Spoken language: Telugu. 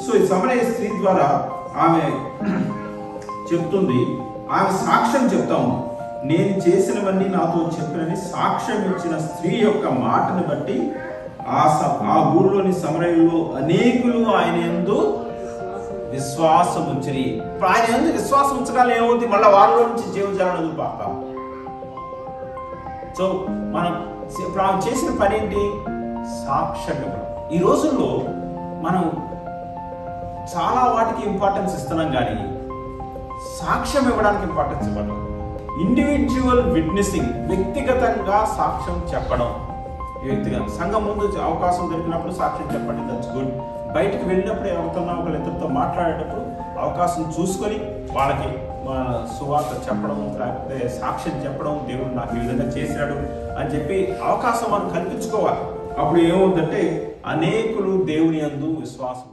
సో ఈ సమరయ స్త్రీ ద్వారా ఆమె చెప్తుంది, ఆమె సాక్ష్యం చెప్తాము, నేను చేసినవన్నీ నాతో చెప్పినని సాక్ష్యం ఇచ్చిన స్త్రీ యొక్క మాటను బట్టి ఆ ఊరిలోని సమరయుల్లో అనేకులు ఆయన యందు విశ్వాసం ఉంచిరి. ఇప్పుడు ఆయన యందు విశ్వాసం ఉంచగానే ఏమవుతుంది, మళ్ళీ వారిలో నుంచి జీవజాలను పాక. సో మనం ఇప్పుడు ఆమె చేసిన పని ఏంటి, సాక్ష్యం ఇవ్వడం. ఈ రోజుల్లో మనం చాలా వాటికి ఇంపార్టెన్స్ ఇస్తున్నాం, కానీ సాక్ష్యం ఇవ్వడానికి ఇంపార్టెన్స్ ఇవ్వడం. ఇండివిజువల్ విట్నెసింగ్, వ్యక్తిగతంగా సాక్ష్యం చెప్పడం. వ్యక్తిగత సంఘం ముందు అవకాశం దొరికినప్పుడు సాక్ష్యం చెప్పండి, దట్స్ గుడ్. బయటకు వెళ్ళినప్పుడు ఎవరితోన్నా ఒకరిద్దరితో మాట్లాడేటప్పుడు అవకాశం చూసుకొని వాళ్ళకి సువార్త చెప్పడం, లేకపోతే సాక్ష్యం చెప్పడం, దేవుడు నాకు ఈ విధంగా చేశాడు అని చెప్పి అవకాశం మనం కల్పించుకోవాలి. అప్పుడు ఏమవుతుందంటే అనేకులు దేవుని యందు విశ్వాసం